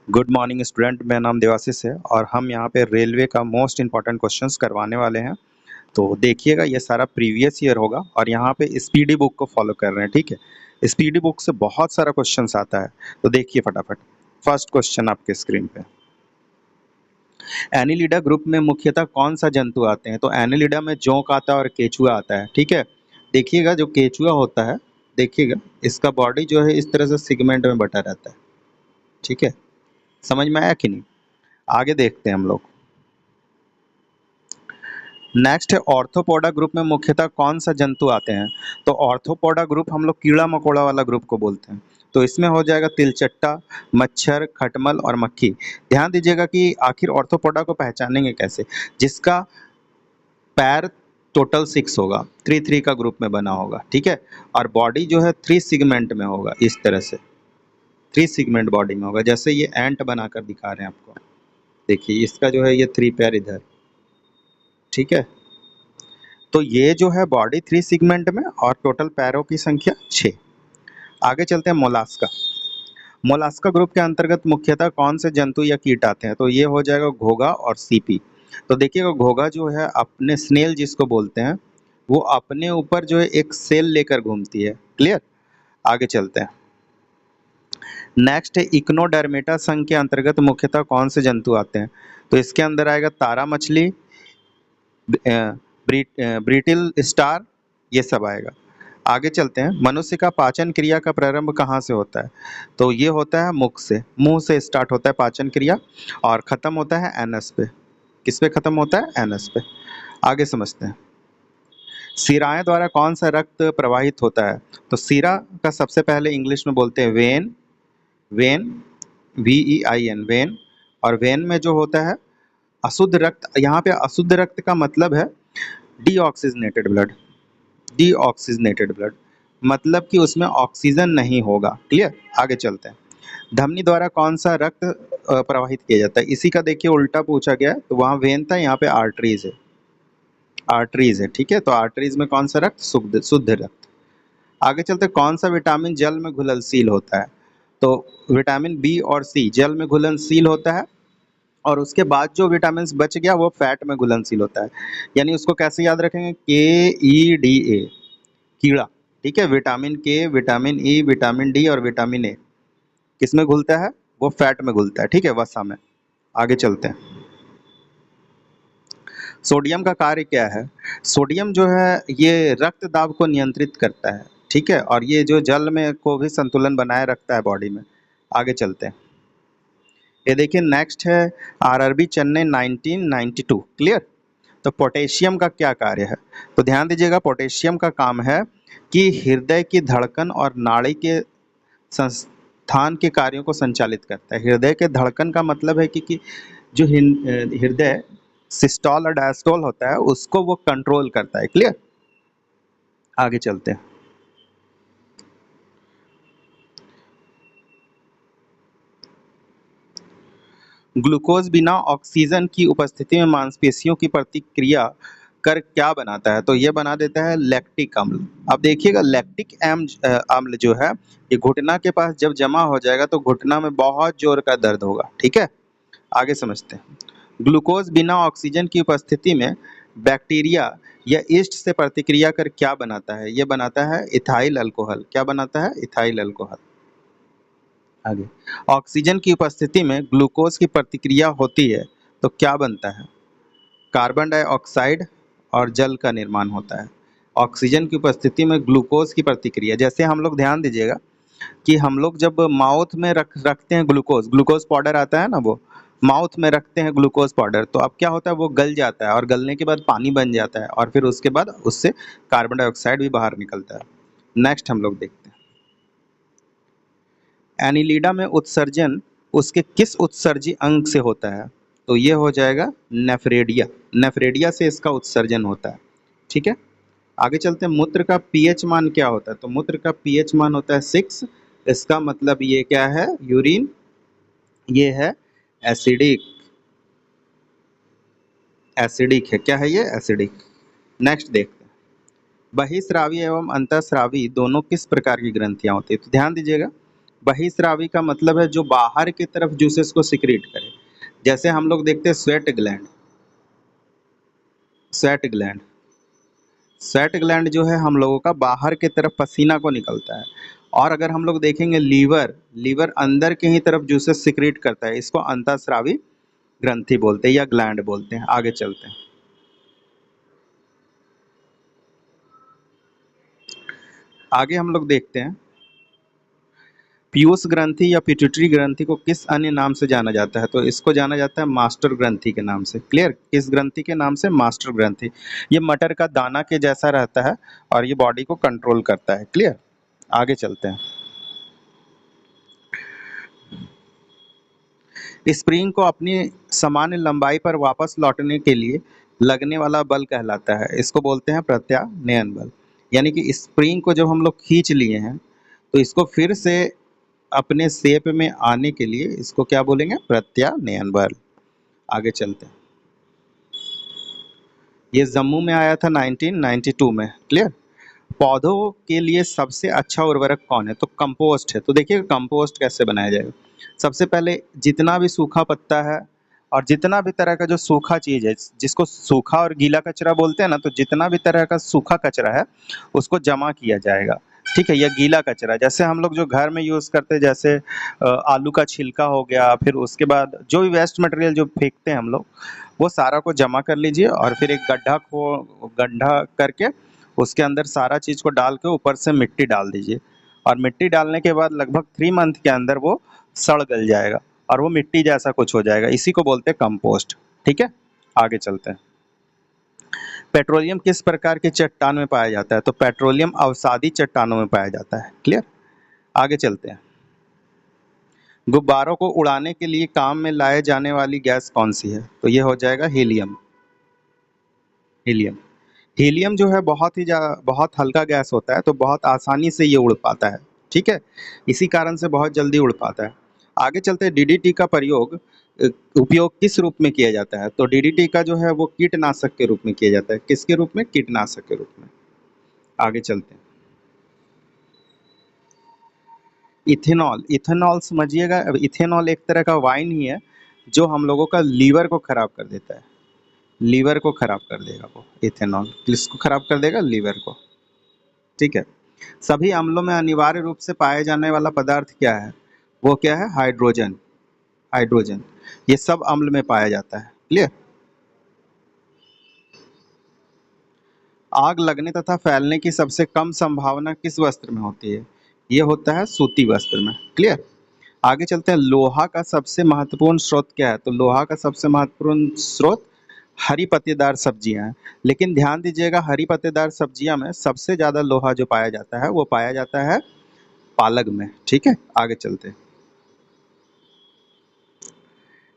Good morning student, मेरा नाम देवाशीष है और हम यहाँ पे रेलवे का मोस्ट इंपॉर्टेंट क्वेश्चंस करवाने वाले हैं। तो देखिएगा, ये सारा प्रीवियस ईयर होगा और यहाँ पे स्पीडी बुक को फॉलो कर रहे हैं। ठीक है, स्पीडी बुक से बहुत सारा क्वेश्चंस आता है, तो देखिए फटाफट। फर्स्ट क्वेश्चन आपके स्क्रीन पे, एनिलिडा ग्रुप में मुख्यतः कौन सा जंतु आते हैं? तो एनिलिडा में जोंक आता है और केचुआ आता है। ठीक है, देखिएगा जो केचुआ होता है, देखिएगा इसका बॉडी जो है इस तरह से सेगमेंट में बटा रहता है। ठीक है, समझ में आया कि नहीं? आगे देखते हैं हम लोग। नेक्स्ट है, ऑर्थोपोडा ग्रुप में मुख्यतः कौन सा जंतु आते हैं? तो ऑर्थोपोडा ग्रुप हम लोग कीड़ा मकोड़ा वाला ग्रुप को बोलते हैं। तो इसमें हो जाएगा तिलचट्टा, मच्छर, खटमल और मक्खी। ध्यान दीजिएगा कि आखिर ऑर्थोपोडा को पहचानेंगे कैसे? जिसका पैर टोटल 6 होगा, 3 का ग्रुप में बना होगा। ठीक है, और बॉडी जो है 3 सेगमेंट में होगा, इस तरह से 3 सेगमेंट बॉडी में होगा। जैसे ये एंट बनाकर दिखा रहे हैं आपको, देखिए इसका जो है ये 3 पैर इधर। ठीक है, तो ये जो है बॉडी 3 सेगमेंट में और टोटल पैरों की संख्या 6। आगे चलते हैं मोलास्का। मोलास्का ग्रुप के अंतर्गत मुख्यतः कौन से जंतु या कीट आते हैं? तो ये हो जाएगा घोघा और सीपी। तो देखिएगा, घोघा जो है अपने स्नेल जिसको बोलते हैं, वो अपने ऊपर जो है एक सेल लेकर घूमती है। क्लियर? आगे चलते हैं। नेक्स्ट है, इक्नोडर्मेटा संघ के अंतर्गत मुख्यतः कौन से जंतु आते हैं? तो इसके अंदर आएगा तारा मछली, ब्रिटिल स्टार, ये सब आएगा। आगे चलते हैं। मनुष्य का पाचन क्रिया का प्रारंभ कहाँ से होता है? तो ये होता है मुख से, मुंह से स्टार्ट होता है पाचन क्रिया और खत्म होता है एनस पे। किस पे खत्म होता है? एनस पे। आगे समझते हैं। सिराएं द्वारा कौन सा रक्त प्रवाहित होता है? तो सिरा का सबसे पहले इंग्लिश में बोलते हैं वेन, वेन, VEIN, वेन। और वेन में जो होता है अशुद्ध रक्त, यहाँ पे अशुद्ध रक्त का मतलब है डीऑक्सीजनेटेड ब्लड। डीऑक्सीजनेटेड ब्लड मतलब कि उसमें ऑक्सीजन नहीं होगा। क्लियर? आगे चलते हैं। धमनी द्वारा कौन सा रक्त प्रवाहित किया जाता है? इसी का देखिए उल्टा पूछा गया है, तो वहाँ वेन था, यहाँ पे आर्टरीज है। आर्टरीज है। ठीक है, तो आर्टरीज में कौन सा रक्त? शुद्ध रक्त। आगे चलते, कौन सा विटामिन जल में घुलनशील होता है? तो विटामिन बी और सी जल में घुलनशील होता है और उसके बाद जो विटामिन बच गया वो फैट में घुलनशील होता है। यानी उसको कैसे याद रखेंगे? KEDA, कीड़ा। ठीक है, विटामिन के, विटामिन ई, विटामिन डी और विटामिन ए किस में घुलता है? वो फैट में घुलता है। ठीक है, वसा में। आगे चलते हैं। सोडियम का कार्य क्या है? सोडियम जो है ये रक्त दाब को नियंत्रित करता है। ठीक है, और ये जो जल में को भी संतुलन बनाए रखता है बॉडी में। आगे चलते हैं। ये देखिए, नेक्स्ट है RRB चेन्नई 1992। क्लियर? तो पोटेशियम का क्या कार्य है? तो ध्यान दीजिएगा, पोटेशियम का काम है कि हृदय की धड़कन और नाड़ी के संस्थान के कार्यों को संचालित करता है। हृदय के धड़कन का मतलब है कि जो हृदय सिस्टोल और डायस्टोल होता है उसको वो कंट्रोल करता है। क्लियर? आगे चलते हैं। ग्लूकोज बिना ऑक्सीजन की उपस्थिति में मांसपेशियों की प्रतिक्रिया कर क्या बनाता है? तो ये बना देता है लैक्टिक अम्ल। अब देखिएगा, लैक्टिक अम्ल जो है ये घुटना के पास जब जमा हो जाएगा तो घुटना में बहुत जोर का दर्द होगा। ठीक है, आगे समझते हैं। ग्लूकोज बिना ऑक्सीजन की उपस्थिति में बैक्टीरिया या ईस्ट से प्रतिक्रिया कर क्या बनाता है? ये बनाता है इथाइल अल्कोहल। क्या बनाता है? Ethyl alcohol. आगे, ऑक्सीजन की उपस्थिति में ग्लूकोज की प्रतिक्रिया होती है तो क्या बनता है? कार्बन डाइऑक्साइड और जल का निर्माण होता है। ऑक्सीजन की उपस्थिति में ग्लूकोज की प्रतिक्रिया, जैसे हम लोग ध्यान दीजिएगा कि हम लोग जब माउथ में रखते हैं ग्लूकोज पाउडर आता है ना, वो माउथ में रखते हैं ग्लूकोज पाउडर, तो अब क्या होता है? वो गल जाता है और गलने के बाद पानी बन जाता है और फिर उसके बाद उससे कार्बन डाइऑक्साइड भी बाहर निकलता है। नेक्स्ट हम लोग देखते हैं। एनिलिडा में उत्सर्जन उसके किस उत्सर्जी अंग से होता है? तो ये हो जाएगा नेफ्रेडिया। नेफ्रेडिया से इसका उत्सर्जन होता है। ठीक है, आगे चलते हैं। मूत्र का पीएच मान क्या होता है? तो मूत्र का पीएच मान होता है 6। इसका मतलब ये क्या है? यूरिन ये है एसिडिक। एसिडिक है। क्या है ये? एसिडिक। नेक्स्ट देखते हैं। बहिस्रावी एवं अंतःस्रावी दोनों किस प्रकार की ग्रंथियां होती है? तो ध्यान दीजिएगा, बहिस्रावी का मतलब है जो बाहर की तरफ जूसेस को सिक्रीट करे। जैसे हम लोग देखते हैं sweat gland, sweat gland, sweat gland जो है हम लोगों का बाहर की तरफ पसीना को निकलता है। और अगर हम लोग देखेंगे लीवर, लीवर अंदर की ही तरफ जूसेस सिक्रीट करता है, इसको अंतःस्रावी ग्रंथि बोलते हैं या ग्लैंड बोलते हैं। आगे चलते हैं। आगे हम लोग देखते हैं पीयूष ग्रंथि या पिट्यूटरी ग्रंथि को किस अन्य नाम से जाना जाता है, तो इसको जाना जाता है मास्टर ग्रंथि के नाम से। क्लियर, किस ग्रंथि के नाम से? मास्टर ग्रंथि। ये मटर का दाना के जैसा रहता है और ये बॉडी को कंट्रोल करता है। क्लियर, आगे चलते हैं। स्प्रिंग को अपनी सामान्य लंबाई पर वापस लौटने के लिए लगने वाला बल कहलाता है, इसको बोलते हैं प्रत्यानयन बल। यानी कि स्प्रिंग को जब हम लोग खींच लिए हैं तो इसको फिर से अपने शेप में आने के लिए इसको क्या बोलेंगे? प्रत्यानयन बल। आगे चलते हैं। ये जम्मू में आया था 1992 में। क्लियर। पौधों के लिए सबसे अच्छा उर्वरक कौन है? तो कंपोस्ट है। तो देखिए कंपोस्ट कैसे बनाया जाएगा। सबसे पहले जितना भी सूखा पत्ता है और जितना भी तरह का जो सूखा चीज है, जिसको सूखा और गीला कचरा बोलते हैं ना, तो जितना भी तरह का सूखा कचरा है उसको जमा किया जाएगा। ठीक है, या गीला कचरा जैसे हम लोग जो घर में यूज करते हैं, जैसे आलू का छिलका हो गया, फिर उसके बाद जो भी वेस्ट मटेरियल जो फेंकते हैं हम लोग, वो सारा को जमा कर लीजिए और फिर एक गड्ढा करके उसके अंदर सारा चीज को डाल के ऊपर से मिट्टी डाल दीजिए। और मिट्टी डालने के बाद लगभग 3 मंथ के अंदर वो सड़ गल जाएगा और वो मिट्टी जैसा कुछ हो जाएगा। इसी को बोलते हैं कंपोस्ट। ठीक है, आगे चलते हैं। पेट्रोलियम किस प्रकार के चट्टान में पाया जाता है? तो पेट्रोलियम अवसादी चट्टानों में पाया जाता है। क्लियर, आगे चलते हैं। गुब्बारों को उड़ाने के लिए काम में लाए जाने वाली गैस कौन सी है? तो ये हो जाएगा हीलियम। हीलियम, हीलियम जो है बहुत हल्का गैस होता है, तो बहुत आसानी से ये उड़ पाता है। ठीक है, इसी कारण से बहुत जल्दी उड़ पाता है। आगे चलते हैं। डीडीटी का उपयोग किस रूप में किया जाता है? तो डीडीटी का जो है वो कीटनाशक के रूप में किया जाता है। किसके रूप में? कीटनाशक के रूप में। आगे चलते हैं। इथेनॉल, इथेनॉल समझिएगा। अब इथेनॉल एक तरह का वाइन ही है जो हम लोगों का लीवर को खराब कर देता है। लीवर को खराब कर देगा वो इथेनॉल। किसको खराब कर देगा? लीवर को। ठीक है। सभी अम्लों में अनिवार्य रूप से पाए जाने वाला पदार्थ क्या है? वो क्या है? हाइड्रोजन। हाइड्रोजन, ये सब अम्ल में पाया जाता है। क्लियर। आग लगने तथा फैलने की सबसे कम संभावना किस वस्त्र में होती है? ये होता है सूती वस्त्र में। क्लियर। आगे चलते हैं। लोहा का सबसे महत्वपूर्ण स्रोत क्या है? तो लोहा का सबसे महत्वपूर्ण स्रोत हरी पत्तेदार सब्जियां हैं। लेकिन ध्यान दीजिएगा, हरी पत्तेदार सब्जियां में सबसे ज्यादा लोहा जो पाया जाता है वो पाया जाता है पालक में। ठीक है, आगे चलते हैं।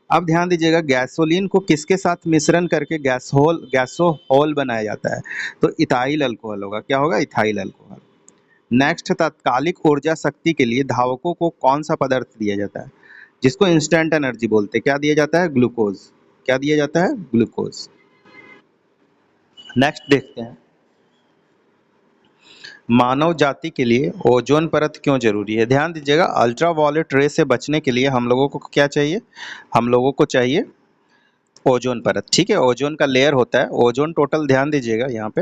अब ध्यान दीजिएगा, गैसोलीन को किसके साथ मिश्रण करके गैसोहॉल बनाया जाता है? तो इथाइल अल्कोहल होगा। क्या होगा? Ethyl alcohol. नेक्स्ट, तात्कालिक ऊर्जा शक्ति के लिए धावकों को कौन सा पदार्थ दिया जाता है? जिसको इंस्टेंट एनर्जी बोलते हैं। क्या दिया जाता है? ग्लूकोज। क्या दिया जाता है? ग्लूकोज। नेक्स्ट देखते हैं। मानव जाति के लिए ओजोन परत क्यों जरूरी है? ध्यान दीजिएगा, अल्ट्रावायलेट रे से बचने के लिए हम लोगों को क्या चाहिए? हम लोगों को चाहिए ओजोन परत। ठीक है, ओजोन का लेयर होता है। ओजोन टोटल ध्यान दीजिएगा यहाँ पे,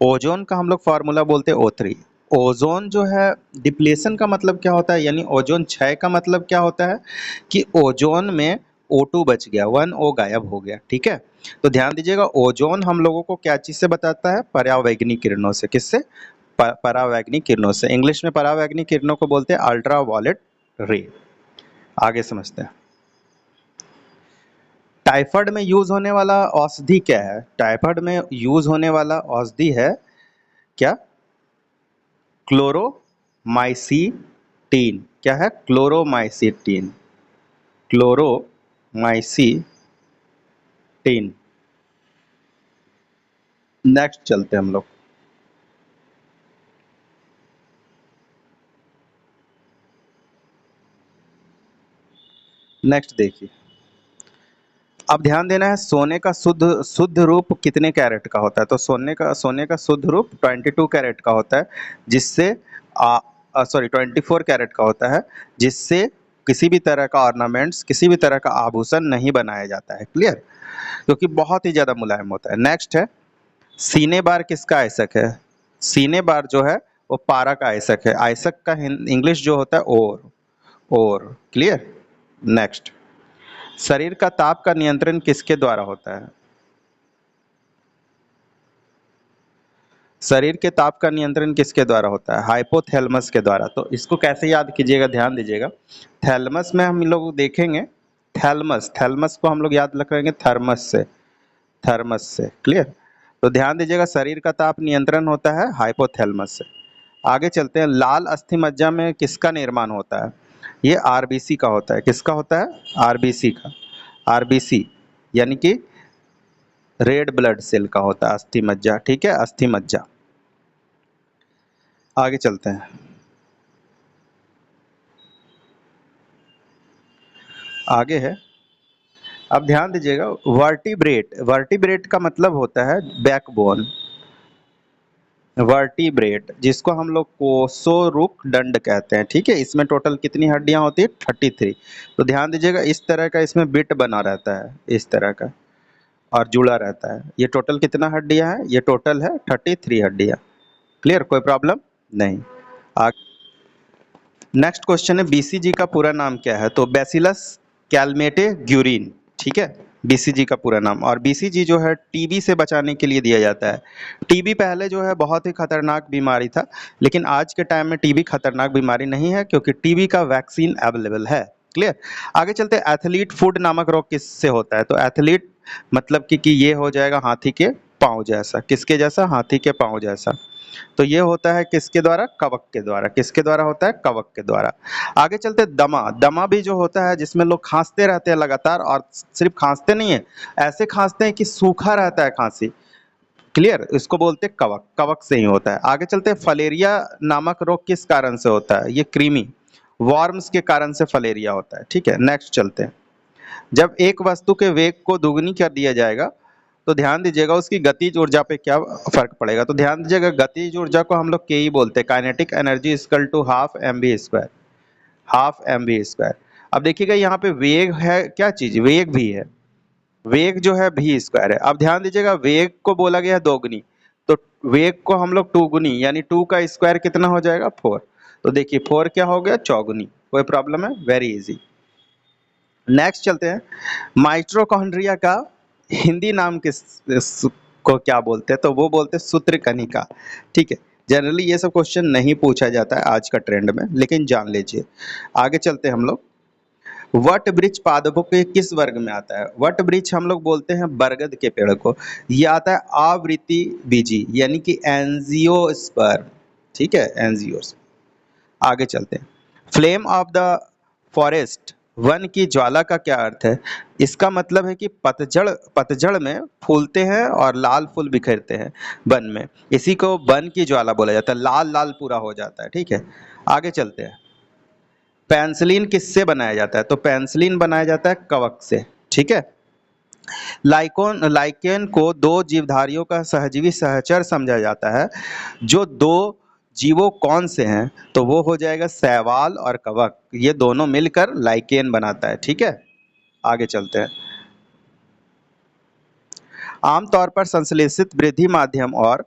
ओजोन का हम लोग फार्मूला बोलते हैं O3। ओजोन जो है डिप्लेशन का मतलब क्या होता है, यानी ओजोन क्षय का मतलब क्या होता है कि ओजोन में O2 बच गया, 1O गायब हो गया। ठीक है, तो ध्यान दीजिएगा, ओजोन हम लोगों को क्या चीज से बताता है? परावैंगनी किरणों से। किससे? परावैंगनी किरणों से। इंग्लिश में परावैंगनी किरणों को बोलते हैं अल्ट्रावायलेट रे। आगे समझते हैं। टाइफाइड में यूज होने वाला औषधि क्या है? टाइफाइड में यूज होने वाला औषधि है क्या? क्लोरोमाइसीटीन। क्या है? क्लोरोमाइसीटीन। क्लोरोमाइसीटीन। नेक्स्ट चलते हैं हम लोग। नेक्स्ट देखिए, अब ध्यान देना है, सोने का शुद्ध शुद्ध रूप कितने कैरेट का होता है? तो सोने का शुद्ध रूप 22 कैरेट का होता है, जिससे सॉरी 24 कैरेट का होता है, जिससे किसी भी तरह का ऑर्नामेंट्स, किसी भी तरह का आभूषण नहीं बनाया जाता है। क्लियर? क्योंकि बहुत ही ज़्यादा मुलायम होता है। नेक्स्ट है, सीने बार किसका आयसक है? सीने बार जो है वो पारा का आयसक है। आयसक का इंग्लिश जो होता है ओर। क्लियर? नेक्स्ट, शरीर का ताप का नियंत्रण किसके द्वारा होता है? शरीर के ताप का नियंत्रण किसके द्वारा होता है? हाइपोथैलेमस के द्वारा। तो इसको कैसे याद कीजिएगा, ध्यान दीजिएगा। थैलेमस में हम लोग देखेंगे, थैलेमस को हम लोग याद रखेंगे थर्मस से। क्लियर? तो ध्यान दीजिएगा, शरीर का ताप नियंत्रण होता है हाइपोथैलेमस से। आगे चलते हैं, लाल अस्थि मज्जा में किसका निर्माण होता है? ये आरबीसी का होता है। किसका होता है? आरबीसी का। आरबीसी यानी कि रेड ब्लड सेल का होता है अस्थि मज्जा। ठीक है, अस्थि मज्जा। आगे चलते हैं, आगे है, अब ध्यान दीजिएगा, वर्टिब्रेट का मतलब होता है बैकबोन। वर्टिब्रेट, जिसको हम लोग कोसोरुक दंड कहते हैं। ठीक है, इसमें टोटल कितनी हड्डियां होती है? 33। तो ध्यान दीजिएगा, इस तरह का इसमें बिट बना रहता है, इस तरह का, और जुड़ा रहता है। ये टोटल कितना हड्डियां है? ये टोटल है 33 हड्डियां। क्लियर? कोई प्रॉब्लम नहीं। नेक्स्ट क्वेश्चन है, बीसीजी का पूरा नाम क्या है? तो बैसिलस कैलमेटे ग्यूरिन। ठीक है, बीसीजी का पूरा नाम। और बीसीजी जो है टीबी से बचाने के लिए दिया जाता है। टीबी पहले जो है बहुत ही खतरनाक बीमारी था, लेकिन आज के टाइम में टीबी खतरनाक बीमारी नहीं है, क्योंकि टीबी का वैक्सीन अवेलेबल है। क्लियर? आगे चलते हैं, एथलीट फुट नामक रोग किससे होता है? तो एथलीट मतलब कि ये हो जाएगा हाथी के पाँव जैसा। किसके जैसा? हाथी के पाँव जैसा। तो ये होता है किसके द्वारा? कवक के द्वारा। किसके द्वारा होता है? कवक के द्वारा। आगे चलते, दमा भी जो होता है, जिसमें लोग खांसते रहते हैं लगातार, और सिर्फ खांसते नहीं है, ऐसे खांसते हैं कि सूखा रहता है खांसी। क्लियर? इसको बोलते हैं कवक। कवक से ही होता है। आगे चलते हैं, फलेरिया नामक रोग किस कारण से होता है? ये कृमि वॉर्म्स के कारण से फलेरिया होता है। ठीक है, नेक्स्ट चलते हैं, जब एक वस्तु के वेग को दुगनी कर दिया जाएगा, तो ध्यान दीजिएगा उसकी गतिज ऊर्जा पे क्या फर्क पड़ेगा? तो ध्यान दीजिएगा, गतिज ऊर्जा को हम लोग के ही बोलते हैं, kinetic energy equal to half M B square. Half M B square. अब देखिएगा, यहाँ पे वेग है, क्या चीज? वेग भी है। वेग जो है भी स्क्वायर है। अब ध्यान दीजिएगा, वेग को बोला गया है दोगुनी, तो वेग को हम लोग टू गुनी, यानी 2 का स्क्वायर कितना हो जाएगा? 4। तो देखिए 4 क्या हो गया? चौगुनी। कोई प्रॉब्लम है? Very easy. नेक्स्ट चलते हैं, माइटोकॉन्ड्रिया का हिंदी नाम को क्या बोलते हैं? तो वो बोलते हैं सूत्रकनिका। ठीक है, जनरली ये सब क्वेश्चन नहीं पूछा जाता है आज का ट्रेंड में, लेकिन जान लीजिए। आगे चलते हैं हम लोग, वट वृक्ष पादपों के किस वर्ग में आता है? वट वृक्ष हम लोग बोलते हैं बरगद के पेड़ को। ये आता है आवृत्ति बीजी, यानी कि एंजियोस्पर्म। ठीक है, एंजियोस्पर्म। आगे चलते हैं, flame of the forest, one की ज्वाला का क्या अर्थ है? इसका मतलब है कि पतझड़ में फूलते हैं और लाल फूल बिखरते हैं वन में, इसी को वन की ज्वाला बोला जाता है। लाल लाल पूरा हो जाता है। ठीक है, आगे चलते हैं, पेंसिलिन किससे बनाया जाता है? तो पेंसिलिन बनाया जाता है कवक से। ठीक है, लाइकेन को दो जीवधारियों का सहजीवी सहचर समझा जाता है। जो दो जीवो कौन से हैं? तो वो हो जाएगा शैवाल और कवक, ये दोनों मिलकर लाइकेन बनाता है। ठीक है, आगे चलते हैं, आमतौर पर संश्लेषित वृद्धि माध्यम और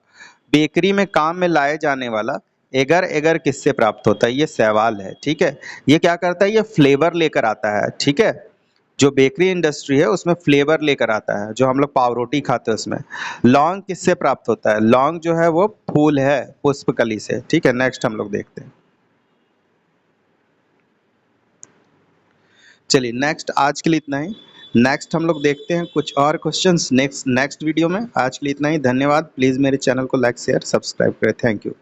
बेकरी में काम में लाए जाने वाला एगर एगर किससे प्राप्त होता है? ये शैवाल है। ठीक है, ये क्या करता है? ये फ्लेवर लेकर आता है। ठीक है, जो बेकरी इंडस्ट्री है उसमें फ्लेवर लेकर आता है, जो हम लोग पाव रोटी खाते हैं उसमें। लौंग किससे प्राप्त होता है? लौंग जो है वो फूल है, पुष्पकली से। ठीक है, नेक्स्ट हम लोग देखते हैं, चलिए नेक्स्ट, आज के लिए इतना ही। नेक्स्ट हम लोग देखते हैं कुछ और क्वेश्चंस नेक्स्ट वीडियो में। आज के लिए इतना ही, धन्यवाद। प्लीज़ मेरे चैनल को लाइक शेयर सब्सक्राइब करें। Thank you.